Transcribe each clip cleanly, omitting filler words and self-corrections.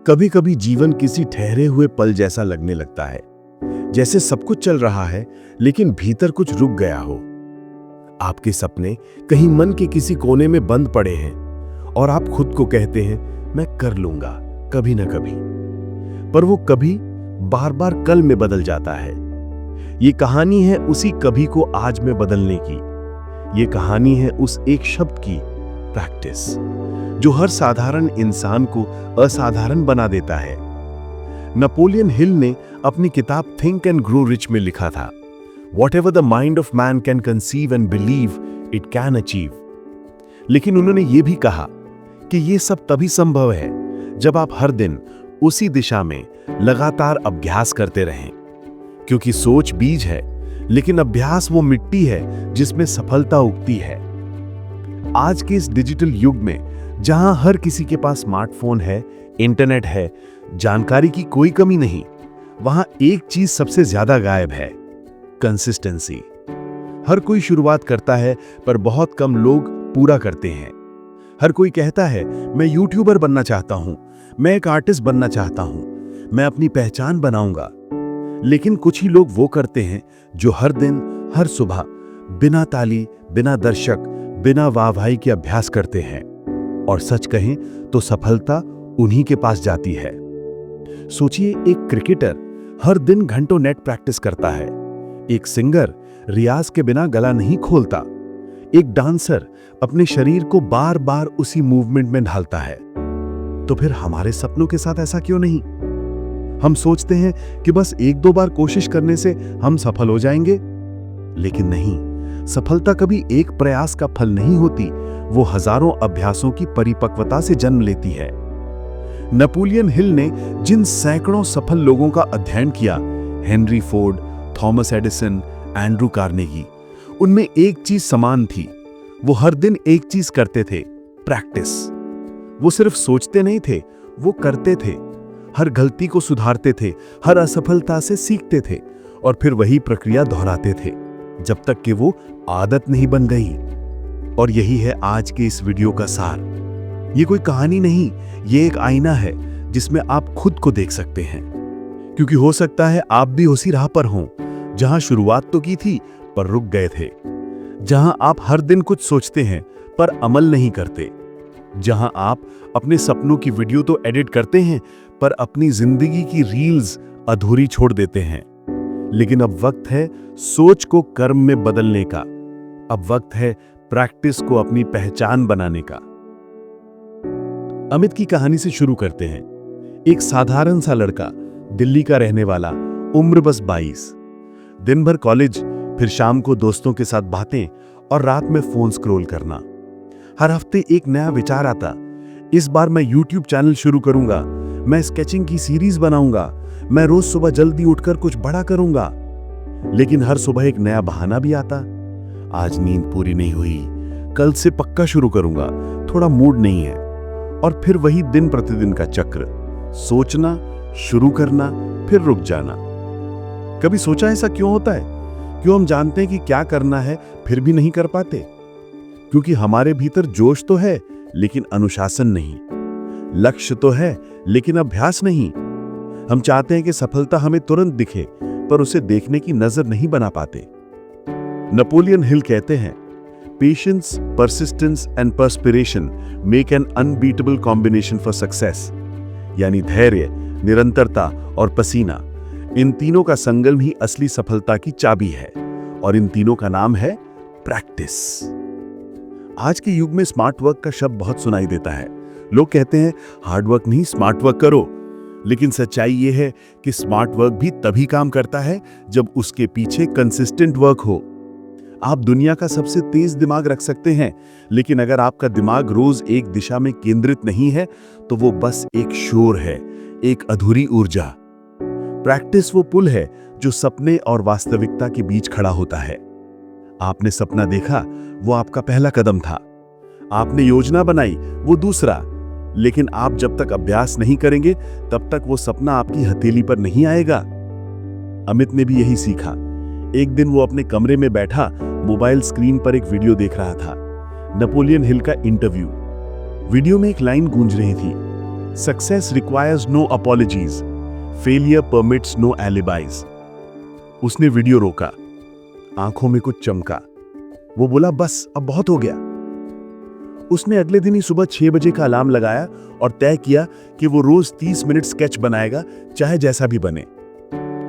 कभी कभी जीवन किसी ठहरे हुए पल जैसा लगने लगता है, जैसे सब कुछ चल रहा है लेकिन भीतर कुछ रुक गया हो। आपके सपने कहीं मन के किसी कोने में बंद पड़े हैं और आप खुद को कहते हैं मैं कर लूंगा कभी ना कभी, पर वो कभी बार बार कल में बदल जाता है। ये कहानी है उसी कभी को आज में बदलने की। ये कहानी है उस एक शब्द की, प्रैक्टिस, जो हर साधारण इंसान को असाधारण बना देता है। नेपोलियन हिल ने अपनी किताब थिंक एंड ग्रो रिच में लिखा था, Whatever the mind of man can conceive and believe, it can achieve। लेकिन उन्होंने ये भी कहा कि ये सब तभी संभव है जब आप हर दिन उसी दिशा में लगातार अभ्यास करते रहें, क्योंकि सोच बीज है लेकिन अभ्यास वो मिट्टी है जिसमें सफलता उगती है। आज के इस डिजिटल युग में जहां हर किसी के पास स्मार्टफोन है, इंटरनेट है, जानकारी की कोई कमी नहीं, वहां एक चीज सबसे ज्यादा गायब है, कंसिस्टेंसी। हर कोई शुरुआत करता है पर बहुत कम लोग पूरा करते हैं। हर कोई कहता है मैं यूट्यूबर बनना चाहता हूं, मैं एक आर्टिस्ट बनना चाहता हूं, मैं अपनी पहचान बनाऊंगा। लेकिन कुछ ही लोग वो करते हैं जो हर दिन, हर सुबह बिना ताली, बिना दर्शक, बिना वाहवाही के अभ्यास करते हैं। और सच कहें तो सफलता उन्हीं के पास जाती है। सोचिए, एक क्रिकेटर हर दिन घंटों नेट प्रैक्टिस करता है, एक सिंगर रियाज के बिना गला नहीं खोलता, एक डांसर अपने शरीर को बार बार उसी मूवमेंट में ढालता है। तो फिर हमारे सपनों के साथ ऐसा क्यों नहीं? हम सोचते हैं कि बस एक दो बार कोशिश करने से हम सफल हो जाएंगे, लेकिन नहीं। सफलता कभी एक प्रयास का फल नहीं होती, वो हजारों अभ्यासों की परिपक्वता से जन्म लेती है। नेपोलियन हिल ने जिन सैकड़ों सफल लोगों का अध्ययन किया, Henry Ford, Thomas Edison, Andrew Carnegie, उनमें एक चीज समान थी। वो हर दिन एक चीज करते थे, प्रैक्टिस। वो सिर्फ सोचते नहीं थे, वो करते थे। हर गलती को सुधारते थे, हर असफलता से सीखते थे और फिर वही प्रक्रिया दोहराते थे जब तक कि वो आदत नहीं बन गई। और यही है आज के इस वीडियो का सार। ये कोई कहानी नहीं, ये एक आईना है जिसमें आप खुद को देख सकते हैं, क्योंकि हो सकता है आप भी उसी राह पर हों जहां शुरुआत तो की थी पर रुक गए थे, जहां आप हर दिन कुछ सोचते हैं पर अमल नहीं करते, जहां आप अपने सपनों की वीडियो तो एडिट करते हैं पर अपनी जिंदगी की रील्स अधूरी छोड़ देते हैं। लेकिन अब वक्त है सोच को कर्म में बदलने का। अब वक्त है प्रैक्टिस को अपनी पहचान बनाने का। अमित की कहानी से शुरू करते हैं। एक साधारण सा लड़का, दिल्ली का रहने वाला, उम्र बस 22। दिन भर कॉलेज, फिर शाम को दोस्तों के साथ बातें और रात में फोन स्क्रॉल करना। हर हफ्ते एक नया विचार आता, इस बार मैं यूट्यूब चैनल शुरू करूंगा, मैं स्केचिंग की सीरीज बनाऊंगा, मैं रोज सुबह जल्दी उठकर कुछ बड़ा करूंगा। लेकिन हर सुबह एक नया बहाना भी आता, आज नींद पूरी नहीं हुई, कल से पक्का शुरू करूंगा, थोड़ा मूड नहीं है। और फिर वही दिन प्रतिदिन का चक्र, सोचना, शुरू करना, फिर रुक जाना। कभी सोचा ऐसा क्यों होता है? क्यों हम जानते हैं कि क्या करना है फिर भी नहीं कर पाते? क्योंकि हमारे भीतर जोश तो है लेकिन अनुशासन नहीं, लक्ष्य तो है लेकिन अभ्यास नहीं। हम चाहते हैं कि सफलता हमें तुरंत दिखे पर उसे देखने की नजर नहीं बना पाते। नेपोलियन हिल कहते हैं, patience, persistence and perspiration make an unbeatable combination for success. यानी धैर्य, निरंतरता और पसीना, इन तीनों का संगम ही असली सफलता की चाबी है। और इन तीनों का नाम है प्रैक्टिस। आज के युग में स्मार्ट वर्क का शब्द बहुत सुनाई देता है। लोग कहते हैं हार्ड वर्क नहीं, स्मार्ट वर्क करो। लेकिन सच्चाई यह है कि स्मार्ट वर्क भी तभी काम करता है जब उसके पीछे कंसिस्टेंट वर्क हो। आप दुनिया का सबसे तेज दिमाग रख सकते हैं, लेकिन अगर आपका दिमाग रोज एक दिशा में केंद्रित नहीं है तो वो बस एक शोर है, एक अधूरी ऊर्जा। प्रैक्टिस वो पुल है जो सपने और वास्तविकता के बीच खड़ा होता है। आपने सपना देखा, वो आपका पहला कदम था। आपने योजना बनाई, वो दूसरा। लेकिन आप जब तक अभ्यास नहीं करेंगे तब तक वो सपना आपकी हथेली पर नहीं आएगा। अमित ने भी यही सीखा। एक दिन वो अपने कमरे में बैठा मोबाइल स्क्रीन पर एक वीडियो देख रहा था, नेपोलियन हिल का इंटरव्यू। वीडियो में एक लाइन गूंज रही थी, success requires no apologies, failure permits no alibis. उसने वीडियो रोका, आंखों में कुछ चमका। वो बोला, बस अब बहुत हो गया। उसने अगले दिन ही सुबह 6 बजे का अलार्म लगाया और तय किया कि वो रोज 30 मिनट स्केच बनाएगा, चाहे जैसा भी बने।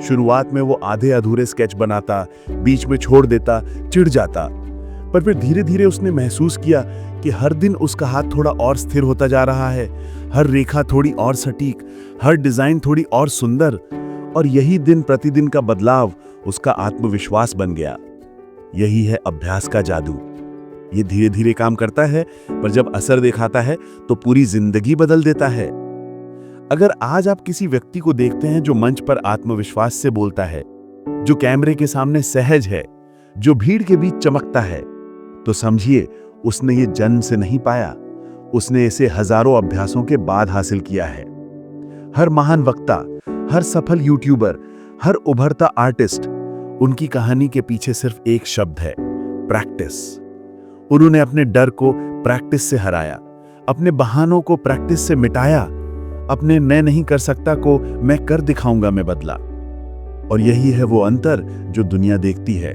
शुरुआत में वो आधे अधूरे स्केच बनाता, बीच में छोड़ देता, चिढ़ जाता, पर फिर धीरे धीरे उसने महसूस किया कि हर दिन उसका हाथ थोड़ा और स्थिर होता जा रहा है, हर रेखा थोड़ी और सटीक, हर डिजाइन थोड़ी और सुंदर। और यही दिन प्रतिदिन का बदलाव उसका आत्मविश्वास बन गया। यही है अभ्यास का जादू। ये धीरे धीरे काम करता है, पर जब असर दिखाता है तो पूरी जिंदगी बदल देता है। अगर आज आप किसी व्यक्ति को देखते हैं जो मंच पर आत्मविश्वास से बोलता है, जो कैमरे के सामने सहज है, जो भीड़ के बीच चमकता है, तो समझिए उसने ये जन्म से नहीं पाया, उसने इसे हजारों अभ्यासों के बाद हासिल किया है। हर महान वक्ता, हर सफल यूट्यूबर, हर उभरता आर्टिस्ट, उनकी कहानी के पीछे सिर्फ एक शब्द है, प्रैक्टिस। उन्होंने अपने डर को प्रैक्टिस से हराया, अपने बहानों को प्रैक्टिस से मिटाया, अपने मैं नहीं कर सकता को मैं कर दिखाऊंगा में बदला। और यही है वो अंतर जो दुनिया देखती है।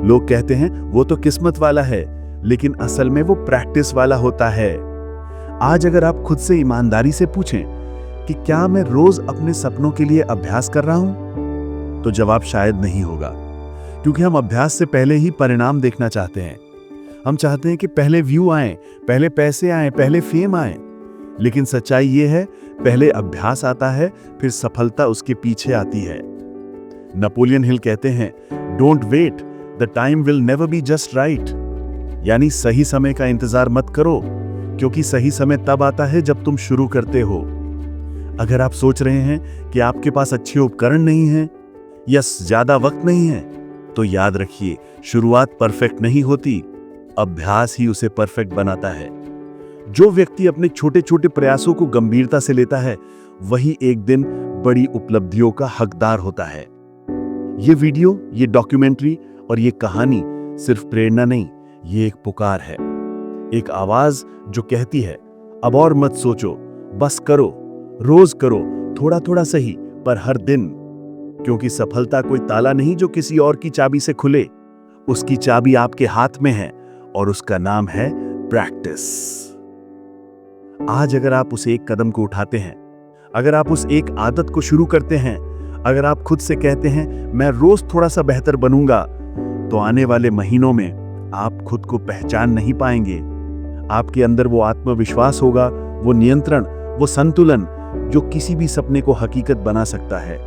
लोग कहते हैं वो तो किस्मत वाला है, लेकिन असल में वो प्रैक्टिस वाला होता है। आज अगर आप खुद से ईमानदारी से पूछें कि क्या मैं रोज अपने सपनों के लिए अभ्यास कर रहा हूं, तो जवाब शायद नहीं होगा, क्योंकि हम अभ्यास से पहले ही परिणाम देखना चाहते हैं। हम चाहते हैं कि पहले व्यू आए, पहले पैसे आए, पहले फेम आए। लेकिन सच्चाई ये है, पहले अभ्यास आता है, फिर सफलता उसके पीछे आती है। नेपोलियन हिल कहते हैं, don't wait, the time will never be just right. यानी सही समय का इंतजार मत करो, क्योंकि सही समय तब आता है जब तुम शुरू करते हो। अगर आप सोच रहे हैं कि आपके पास अच्छे उपकरण नहीं हैं या ज्यादा वक्त नहीं है, तो याद रखिए, शुरुआत परफेक्ट नहीं होती, अभ्यास ही उसे परफेक्ट बनाता है। जो व्यक्ति अपने छोटे छोटे प्रयासों को गंभीरता से लेता है, वही एक दिन बड़ी उपलब्धियों का हकदार होता है। ये वीडियो, ये डॉक्यूमेंट्री और ये कहानी सिर्फ प्रेरणा नहीं, ये एक पुकार है, एक आवाज जो कहती है, अब और मत सोचो, बस करो, रोज करो, थोड़ा थोड़ा सही, पर हर दिन। क्योंकि सफलता कोई ताला नहीं जो किसी और की चाबी से खुले, उसकी चाबी आपके हाथ में है और उसका नाम है प्रैक्टिस। आज अगर आप उस एक कदम को उठाते हैं, अगर आप उस एक आदत को शुरू करते हैं, अगर आप खुद से कहते हैं मैं रोज थोड़ा सा बेहतर बनूंगा, तो आने वाले महीनों में आप खुद को पहचान नहीं पाएंगे। आपके अंदर वो आत्मविश्वास होगा, वो नियंत्रण, वो संतुलन जो किसी भी सपने को हकीकत बना सकता है।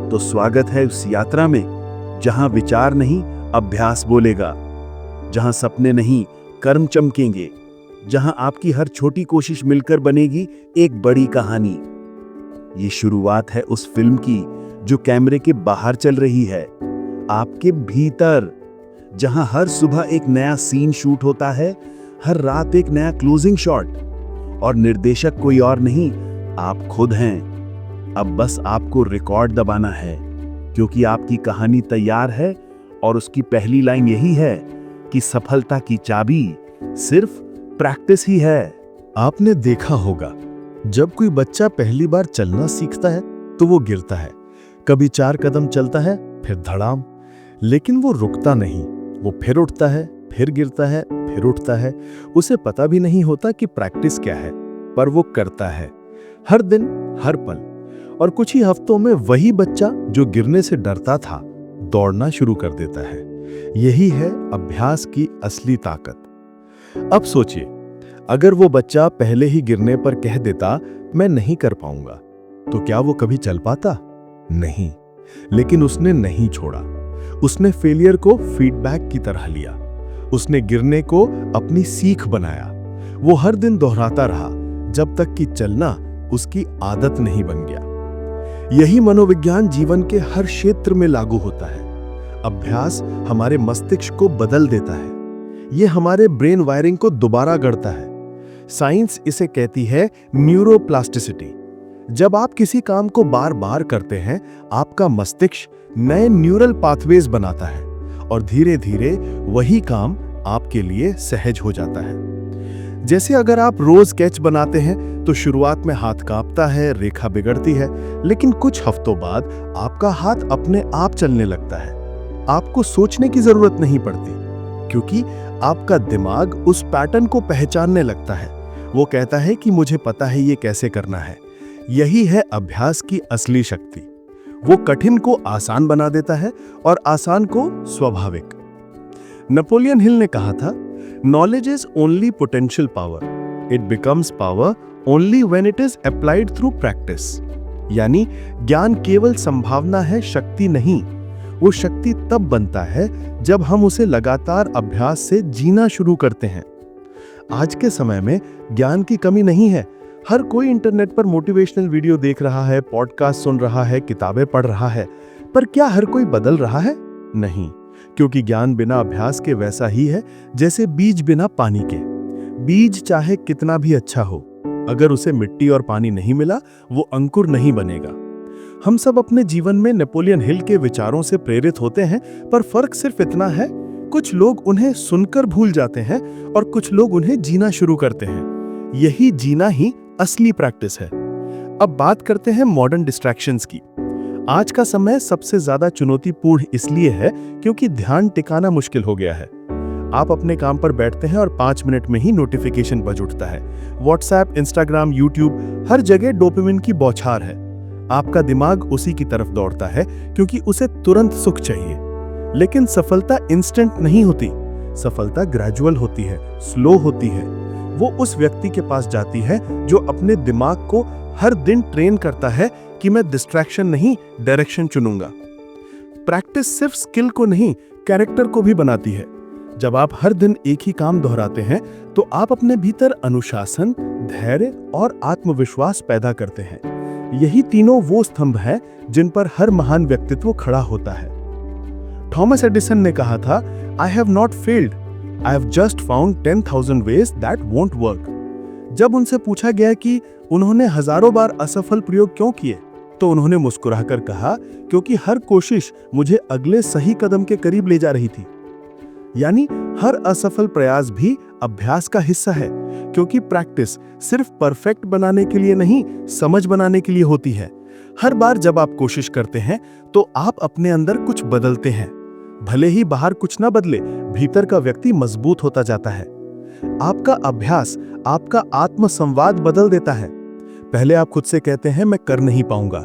तो स्वागत है उस यात्रा में, जहां विचार नहीं अभ्यास बोलेगा, जहां सपने नहीं कर्म चमकेंगे, जहां आपकी हर छोटी कोशिश मिलकर बनेगी एक बड़ी कहानी। ये शुरुआत है उस फिल्म की जो कैमरे के बाहर चल रही है, आपके भीतर, जहां हर सुबह एक नया सीन शूट होता है, हर रात एक नया क्लोजिंग शॉट, और निर्देशक कोई और नहीं, आप खुद हैं। अब बस आपको रिकॉर्ड दबाना है, क्योंकि आपकी कहानी तैयार है और उसकी पहली लाइन यही है कि सफलता की चाबी सिर्फ प्रैक्टिस ही है। आपने देखा होगा, जब कोई बच्चा पहली बार चलना सीखता है तो वो गिरता है, कभी 4 कदम चलता है, फिर धड़ाम, लेकिन वो रुकता नहीं, वो फिर उठता है, फिर गिरता है, फिर उठता है। उसे पता भी नहीं होता कि प्रैक्टिस क्या है, पर वो करता है, हर दिन, हर पल। और कुछ ही हफ्तों में वही बच्चा जो गिरने से डरता था, दौड़ना शुरू कर देता है। यही है अभ्यास की असली ताकत। अब सोचिए, अगर वो बच्चा पहले ही गिरने पर कह देता मैं नहीं कर पाऊंगा, तो क्या वो कभी चल पाता? नहीं। लेकिन उसने नहीं छोड़ा। उसने फेलियर को फीडबैक की तरह लिया। उसने गिरने को अपनी सीख बनाया। वो हर दिन दोहराता रहा, जब तक कि चलना उसकी आदत नहीं बन गया। यही मनोविज्ञान जीवन के हर क्षेत्र में लागू होता है। अभ्यास हमारे मस्तिष्क को बदल देता है। ये हमारे ब्रेन वायरिंग को दोबारा गढ़ता है। साइंस इसे कहती है न्यूरोप्लास्टिसिटी। जब आप किसी काम को बार बार करते हैं, आपका मस्तिष्क नए न्यूरल पाथवेज बनाता है और धीरे धीरे वही काम आपके लिए सहज हो जाता है। जैसे अगर आप रोज स्केच बनाते हैं तो शुरुआत में हाथ कांपता है, रेखा बिगड़ती है, लेकिन कुछ हफ्तों बाद आपका हाथ अपने आप चलने लगता है। आपको सोचने की जरूरत नहीं पड़ती, क्योंकि आपका दिमाग उस पैटर्न को पहचानने लगता है। वो कहता है कि मुझे पता है ये कैसे करना है। यही है अभ्यास की असली शक्ति। वो कठिन को आसान बना देता है और आसान को स्वाभाविक। नेपोलियन हिल ने कहा था, knowledge is only potential power, it becomes power only when it is applied through practice. यानी ज्ञान केवल संभावना है, शक्ति नहीं। वो शक्ति तब बनता है जब हम उसे लगातार अभ्यास से जीना शुरू करते हैं। आज के समय में ज्ञान की कमी नहीं है। हर कोई इंटरनेट पर मोटिवेशनल वीडियो देख रहा है, पॉडकास्ट सुन रहा है, किताबें पढ़ रहा है, पर क्या हर कोई बदल रहा है? नहीं, क्योंकि ज्ञान बिना अभ्यास के वैसा ही है जैसे बीज बिना पानी के। बीज चाहे कितना भी अच्छा हो, अगर उसे मिट्टी और पानी नहीं मिला, वो अंकुर नहीं बनेगा। हम सब अपने जीवन में नेपोलियन हिल के विचारों से प्रेरित होते हैं, पर फर्क सिर्फ इतना है, कुछ लोग उन्हें सुनकर भूल जाते हैं और कुछ लोग उन्हें जीना शुरू करते हैं। यही जीना ही असली प्रैक्टिस है। अब बात करते हैं मॉडर्न डिस्ट्रैक्शंस की। आज का समय सबसे ज्यादा चुनौतीपूर्ण इसलिए है क्योंकि ध्यान टिकाना मुश्किल हो गया है। आप अपने काम पर बैठते हैं और 5 मिनट में ही नोटिफिकेशन बज उठता है। व्हाट्सएप, इंस्टाग्राम, यूट्यूब, हर जगह डोपामिन की बौछार है। आपका दिमाग उसी की तरफ दौड़ता है क्योंकि उसे तुरंत सुख चाहिए। लेकिन सफलता इंस्टेंट नहीं होती। सफलता ग्रेजुअल होती है, स्लो होती है। वो उस व्यक्ति के पास जाती है जो अपने दिमाग को हर दिन ट्रेन करता है कि मैं डिस्ट्रैक्शन नहीं, डायरेक्शन चुनूंगा। प्रैक्टिस सिर्फ स्किल को नहीं, कैरेक्टर को भी बनाती है। जब आप हर दिन एक ही काम दोहराते हैं तो आप अपने भीतर अनुशासन, धैर्य और आत्मविश्वास पैदा करते हैं। यही तीनों वो स्तंभ हैं जिन पर हर महान व्यक्तित्व खड़ा होता है। थॉमस एडिसन ने कहा था, I have not failed, I have just found 10,000 ways that won't work। जब उनसे पूछा गया कि उन्होंने हजारों बार असफल प्रयोग क्यों किए, तो उन्होंने मुस्कुराकर कहा, क्योंकि हर कोशिश मुझे अगले सही कदम के करीब ले जा रही थी। यानी हर असफल प्रयास भी अभ्यास का हिस्सा है, क्योंकि प्रैक्टिस सिर्फ परफेक्ट बनाने के लिए नहीं, समझ बनाने के लिए होती है। हर बार जब आप कोशिश करते हैं तो आप अपने अंदर कुछ बदलते हैं। भले ही बाहर कुछ ना बदले, भीतर का व्यक्ति मजबूत होता जाता है। आपका अभ्यास आपका आत्मसंवाद बदल देता है। पहले आप खुद से कहते हैं, मैं कर नहीं पाऊंगा,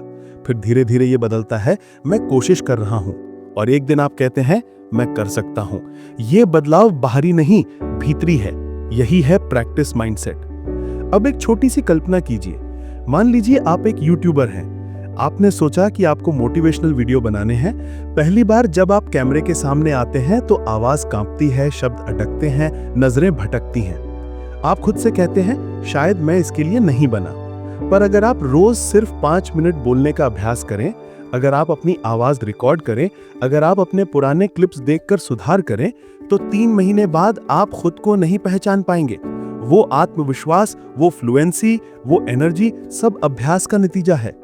फिर धीरे धीरे ये बदलता है, मैं कोशिश कर रहा हूं, और एक दिन आप कहते हैं, मैं कर सकता हूं। ये बदलाव बाहरी नहीं, भीतरी है। यही है प्रैक्टिस माइंडसेट। अब एक छोटी सी कल्पना कीजिए। मान लीजिए आप एक यूट्यूबर हैं। आपने सोचा कि आपको मोटिवेशनल वीडियो बनाने हैं। पहली बार जब आप कैमरे के सामने आते हैं तो आवाज कांपती है, शब्द अटकते हैं, नजरें भटकती हैं। आप खुद से कहते हैं, शायद मैं इसके लिए नहीं बना। पर अगर आप रोज सिर्फ 5 मिनट बोलने का अभ्यास करें, अगर आप अपनी आवाज रिकॉर्ड करें, अगर आप अपने पुराने क्लिप्स देखकर सुधार करें, तो 3 महीने बाद आप खुद को नहीं पहचान पाएंगे। वो आत्मविश्वास, वो फ्लुएंसी, वो एनर्जी सब अभ्यास का नतीजा है।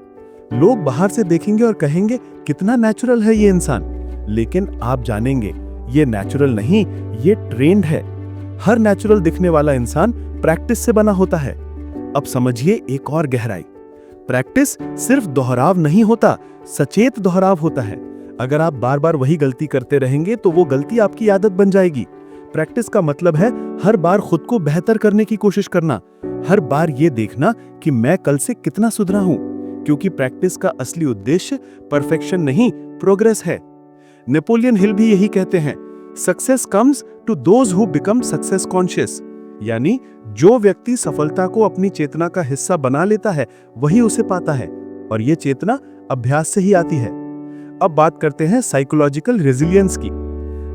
लोग बाहर से देखेंगे और कहेंगे, कितना नेचुरल है ये इंसान, लेकिन आप जानेंगे ये नेचुरल नहीं, ये ट्रेंड है। हर नेचुरल दिखने वाला इंसान प्रैक्टिस से बना होता है। अब समझिए एक और गहराई। प्रैक्टिस सिर्फ दोहराव नहीं होता, सचेत दोहराव होता है। अगर आप बार बार वही गलती करते रहेंगे तो वो गलती आपकी आदत बन जाएगी। प्रैक्टिस का मतलब है हर बार खुद को बेहतर करने की कोशिश करना, हर बार ये देखना कि मैं कल से कितना सुधरा हूं, क्योंकि प्रैक्टिस का असली उद्देश्य परफेक्शन नहीं, प्रोग्रेस है। नेपोलियन हिल भी यही कहते हैं, success comes to those who become success conscious. यानी जो व्यक्ति सफलता को अपनी चेतना का हिस्सा बना लेता है, वही उसे पाता है, और ये चेतना अभ्यास से ही आती है। अब बात करते हैं साइकोलॉजिकल रेजिलियंस की।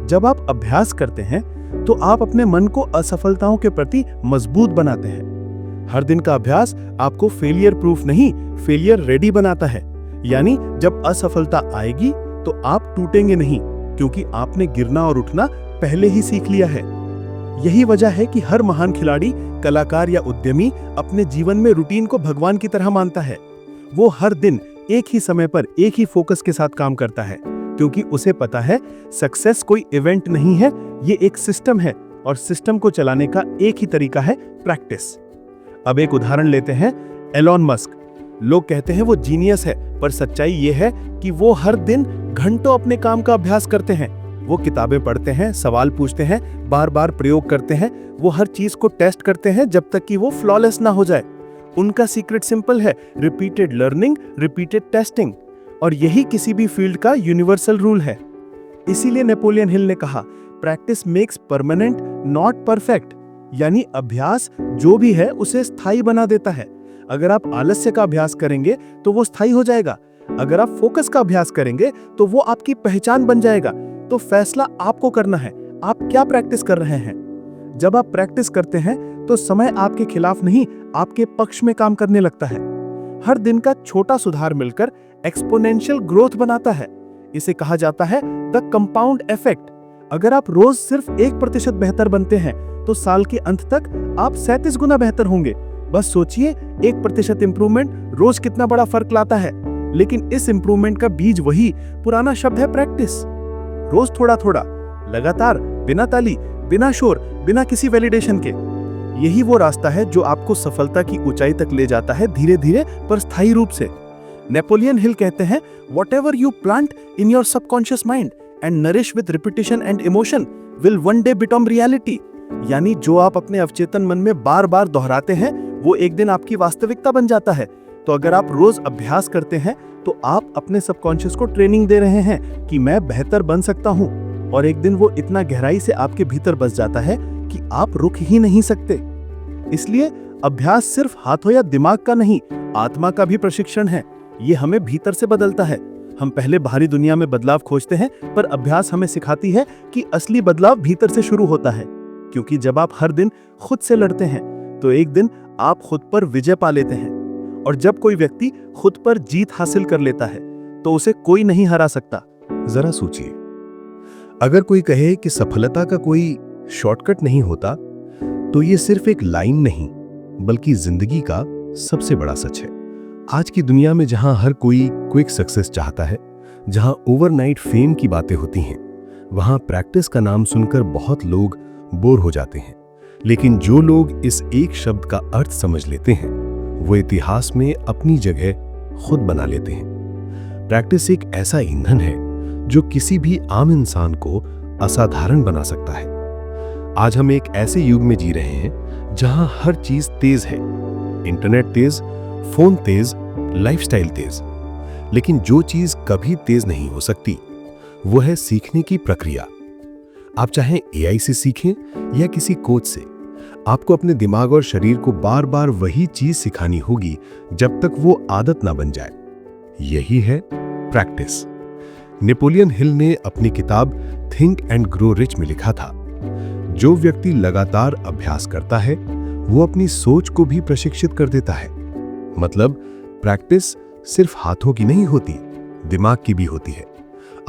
जब आप अभ्यास करते हैं तो आप अपने मन को असफलताओं के प्रति मजबूत बनाते हैं। हर दिन का अभ्यास आपको फेलियर प्रूफ नहीं, फेलियर रेडी बनाता है। यानी जब असफलता आएगी तो आप टूटेंगे नहीं, क्योंकि आपने गिरना और उठना पहले ही सीख लिया है। यही वजह है कि हर महान खिलाड़ी, कलाकार या उद्यमी अपने जीवन में रूटीन को भगवान की तरह मानता है। वो हर दिन एक ही समय पर एक ही फोकस के साथ काम करता है, क्योंकि उसे पता है सक्सेस कोई इवेंट नहीं है, ये एक सिस्टम है, और सिस्टम को चलाने का एक ही तरीका है, प्रैक्टिस। अब एक उदाहरण लेते हैं, एलॉन मस्क। लोग कहते हैं वो जीनियस है, पर सच्चाई ये है कि वो हर दिन घंटों अपने काम का अभ्यास करते हैं। वो किताबें पढ़ते हैं, सवाल पूछते हैं, बार बार प्रयोग करते हैं। वो हर चीज को टेस्ट करते हैं जब तक कि वो फ्लॉलेस ना हो जाए। उनका सीक्रेट सिंपल है, रिपीटेड लर्निंग, रिपीटेड टेस्टिंग। और यही किसी भी फील्ड का यूनिवर्सल रूल है। इसीलिए नेपोलियन हिल ने कहा, practice makes permanent not perfect. यानी अभ्यास जो भी है उसे स्थायी बना देता है। अगर आप आलस्य का अभ्यास करेंगे तो वो स्थायी हो जाएगा। अगर आप फोकस का अभ्यास करेंगे तो वो आपकी पहचान बन जाएगा। तो फैसला आपको करना है, आप क्या प्रैक्टिस कर रहे हैं। जब आप प्रैक्टिस करते हैं तो समय आपके खिलाफ नहीं, आपके पक्ष में काम करने लगता है। हर दिन का छोटा सुधार मिलकर एक्सपोनेंशियल ग्रोथ बनाता है। इसे कहा जाता है द कंपाउंड इफेक्ट। अगर आप रोज सिर्फ 1% बेहतर बनते हैं तो साल के अंत तक आप 37 गुना बेहतर होंगे। बस सोचिए, 1% इंप्रूवमेंट रोज कितना बड़ा फर्क लाता है। लेकिन इस इंप्रूवमेंट का बीज वही पुराना शब्द है, प्रैक्टिस। रोज थोड़ा थोड़ा, लगातार, बिना ताली, बिना शोर, बिना किसी वैलिडेशन के। यही वो रास्ता है जो आपको सफलता की ऊंचाई तक ले जाता है, धीरे धीरे पर स्थायी रूप से। नेपोलियन हिल कहते हैं, whatever you plant in your subconscious mind and nourish with repetition and emotion will one day become reality। यानी जो आप अपने अवचेतन मन में बार बार दोहराते हैं वो एक दिन आपकी वास्तविकता बन जाता है। तो अगर आप रोज अभ्यास करते हैं तो आप अपने सबकॉन्शियस को ट्रेनिंग दे रहे हैं कि मैं बेहतर बन सकता हूं। और एक दिन वो इतना गहराई से आपके भीतर बस जाता है कि आप रुक ही नहीं सकते। इसलिए अभ्यास सिर्फ हाथों या दिमाग का नहीं, आत्मा का भी प्रशिक्षण है। ये हमें भीतर से बदलता है। हम पहले बाहरी दुनिया में बदलाव खोजते हैं, पर अभ्यास हमें सिखाती है कि असली बदलाव भीतर से शुरू होता है। क्योंकि जब आप हर दिन खुद से लड़ते हैं तो एक दिन आप खुद पर विजय पा लेते हैं। और जब कोई व्यक्ति खुद पर जीत हासिल कर लेता है तो उसे कोई नहीं हरा सकता। जरा सोचिए, अगर कोई कहे कि सफलता का कोई शॉर्टकट नहीं होता तो ये सिर्फ एक लाइन नहीं बल्कि जिंदगी का सबसे बड़ा सच है। आज की दुनिया में जहां हर कोई क्विक सक्सेस चाहता है, जहां ओवरनाइट फेम की बातें होती हैं, वहां प्रैक्टिस का नाम सुनकर बहुत लोग बोर हो जाते हैं। लेकिन जो लोग इस एक शब्द का अर्थ समझ लेते हैं वो इतिहास में अपनी जगह खुद बना लेते हैं। प्रैक्टिस एक ऐसा ईंधन है जो किसी भी आम इंसान को असाधारण बना सकता है। आज हम एक ऐसे युग में जी रहे हैं जहां हर चीज तेज है, इंटरनेट तेज, फोन तेज, लाइफस्टाइल तेज। लेकिन जो चीज कभी तेज नहीं हो सकती वो है सीखने की प्रक्रिया। आप चाहे एआई से सीखें या किसी कोच से, आपको अपने दिमाग और शरीर को बार बार वही चीज सिखानी होगी जब तक वो आदत ना बन जाए। यही है प्रैक्टिस। नेपोलियन हिल ने अपनी किताब थिंक एंड ग्रो रिच में लिखा था, जो व्यक्ति लगातार अभ्यास करता है वो अपनी सोच को भी प्रशिक्षित कर देता है। मतलब प्रैक्टिस सिर्फ हाथों की नहीं होती, दिमाग की भी होती है।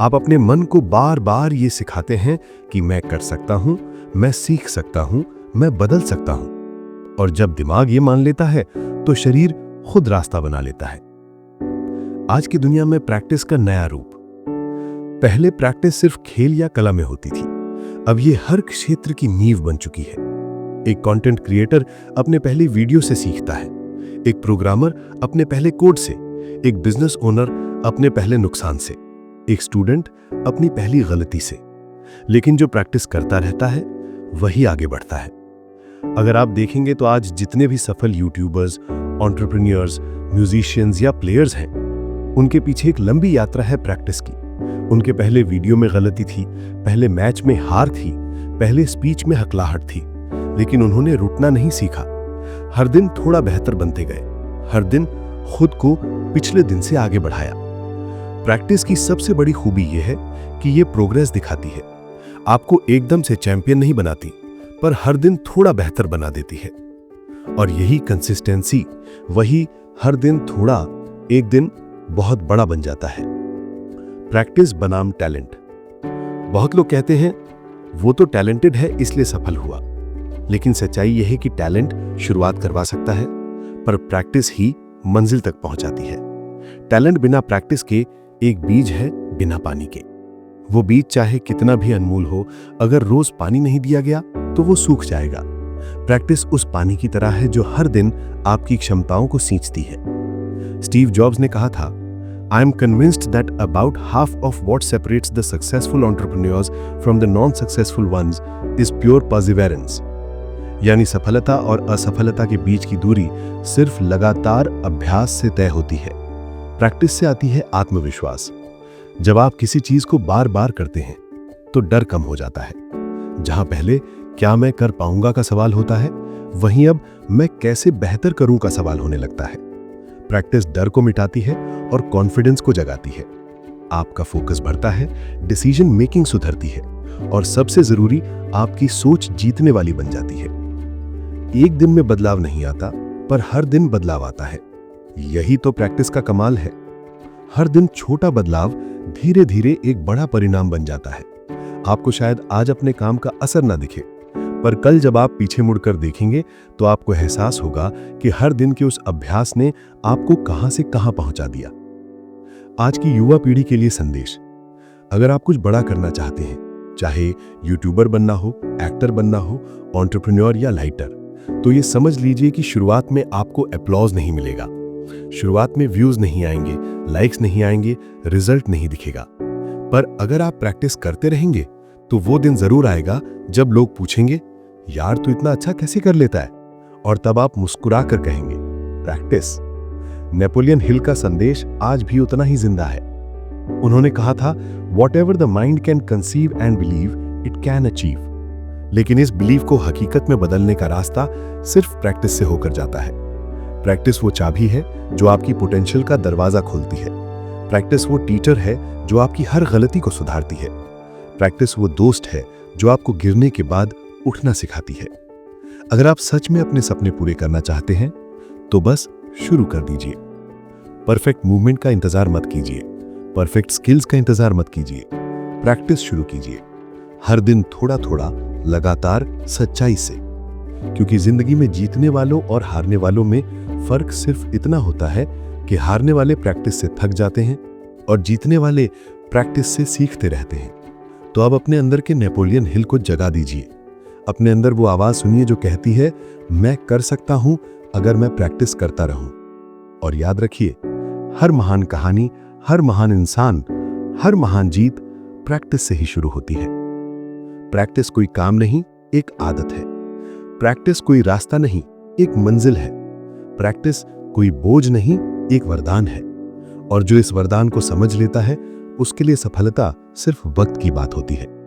आप अपने मन को बार बार ये सिखाते हैं कि मैं कर सकता हूं, मैं सीख सकता हूं, मैं बदल सकता हूं। और जब दिमाग ये मान लेता है तो शरीर खुद रास्ता बना लेता है। आज की दुनिया में प्रैक्टिस का नया रूप। पहले प्रैक्टिस सिर्फ खेल या कला में होती थी, अब ये हर क्षेत्र की नींव बन चुकी है। एक कंटेंट क्रिएटर अपने पहले वीडियो से सीखता है, एक प्रोग्रामर अपने पहले कोड से, एक बिजनेस ओनर अपने पहले नुकसान से, एक स्टूडेंट अपनी पहली गलती से। लेकिन जो प्रैक्टिस करता रहता है वही आगे बढ़ता है। अगर आप देखेंगे तो आज जितने भी सफल यूट्यूबर्स, एंटरप्रेन्योर्स, म्यूजिशियंस या प्लेयर्स हैं, उनके पीछे एक लंबी यात्रा है प्रैक्टिस की। उनके पहले वीडियो में गलती थी, पहले मैच में हार थी, पहले स्पीच में हकलाहट थी, लेकिन उन्होंने रुकना नहीं सीखा। हर दिन थोड़ा बेहतर बनते गए, हर दिन खुद को पिछले दिन से आगे बढ़ाया। प्रैक्टिस की सबसे बड़ी खूबी यह है कि यह प्रोग्रेस दिखाती है। आपको एकदम से चैंपियन नहीं बनाती, पर हर दिन थोड़ा बेहतर बना देती है। और यही कंसिस्टेंसी, वही हर दिन थोड़ा, एक दिन बहुत बड़ा बन जाता है। प्रैक्टिस बनाम टैलेंट। बहुत लोग कहते हैं वो तो टैलेंटेड है इसलिए सफल हुआ, लेकिन सच्चाई यह है कि टैलेंट शुरुआत करवा सकता है, पर प्रैक्टिस ही मंजिल तक पहुंचाती है। टैलेंट बिना प्रैक्टिस के एक बीज है बिना पानी के। वो बीज चाहे कितना भी अनमोल हो, अगर रोज पानी नहीं दिया गया तो वो सूख जाएगा। प्रैक्टिस उस पानी की तरह है जो हर दिन आपकी क्षमताओं को सींचती है। स्टीव जॉब्स ने कहा था, I am convinced that about half of what separates the successful entrepreneurs from the non successful ones is pure perseverance. यानी सफलता और असफलता के बीच की दूरी सिर्फ लगातार अभ्यास से तय होती है। प्रैक्टिस से आती है आत्मविश्वास। जब आप किसी चीज को बार बार करते हैं तो डर कम हो जाता है। जहां पहले क्या मैं कर पाऊंगा का सवाल होता है, वहीं अब मैं कैसे बेहतर करूं का सवाल होने लगता है। प्रैक्टिस डर को मिटाती है और कॉन्फिडेंस को जगाती है। आपका फोकस बढ़ता है, डिसीजन मेकिंग सुधरती है और सबसे जरूरी, आपकी सोच जीतने वाली बन जाती है। एक दिन में बदलाव नहीं आता, पर हर दिन बदलाव आता है। यही तो प्रैक्टिस का कमाल है। हर दिन छोटा बदलाव धीरे धीरे एक बड़ा परिणाम बन जाता है। आपको शायद आज अपने काम का असर ना दिखे, पर कल जब आप पीछे मुड़कर देखेंगे तो आपको एहसास होगा कि हर दिन के उस अभ्यास ने आपको कहां से कहां पहुंचा दिया। आज की युवा पीढ़ी के लिए संदेश, अगर आप कुछ बड़ा करना चाहते हैं, चाहे यूट्यूबर बनना हो, एक्टर बनना हो, एंटरप्रेन्योर या राइटर, तो ये समझ लीजिए कि शुरुआत में आपको एप्लॉज नहीं मिलेगा। शुरुआत में व्यूज नहीं आएंगे, लाइक्स नहीं आएंगे, रिजल्ट नहीं दिखेगा। पर अगर आप प्रैक्टिस करते रहेंगे तो वो दिन जरूर आएगा जब लोग पूछेंगे, यार तू इतना अच्छा कैसे कर लेता है? और तब आप मुस्कुरा कर कहेंगे, प्रैक्टिस। नेपोलियन हिल का संदेश आज भी उतना ही जिंदा है। उन्होंने कहा था, whatever the mind can conceive and believe it can achieve. लेकिन इस बिलीव को हकीकत में बदलने का रास्ता सिर्फ प्रैक्टिस से होकर जाता है। प्रैक्टिस वो चाबी है जो आपकी पोटेंशियल का दरवाजा खोलती है। प्रैक्टिस वो टीचर है जो आपकी हर गलती को सुधारती है। प्रैक्टिस वो दोस्त है जो आपको गिरने के बाद उठना सिखाती है। अगर आप सच में अपने सपने पूरे करना चाहते हैं तो बस शुरू कर दीजिए। परफेक्ट मूवमेंट का इंतजार मत कीजिए, परफेक्ट स्किल्स का इंतजार मत कीजिए। प्रैक्टिस शुरू कीजिए, हर दिन थोड़ा थोड़ा, लगातार, सच्चाई से। क्योंकि जिंदगी में जीतने वालों और हारने वालों में फर्क सिर्फ इतना होता है कि हारने वाले प्रैक्टिस से थक जाते हैं और जीतने वाले प्रैक्टिस से सीखते रहते हैं। तो अब अपने अंदर के नेपोलियन हिल को जगा दीजिए। अपने अंदर वो आवाज सुनिए जो कहती है, मैं कर सकता हूं अगर मैं प्रैक्टिस करता रहूं। और याद रखिए, हर महान कहानी, हर महान इंसान, हर महान जीत प्रैक्टिस से ही शुरू होती है। प्रैक्टिस कोई काम नहीं, एक आदत है। प्रैक्टिस कोई रास्ता नहीं, एक मंजिल है। प्रैक्टिस कोई बोझ नहीं, एक वरदान है। और जो इस वरदान को समझ लेता है, उसके लिए सफलता सिर्फ वक्त की बात होती है।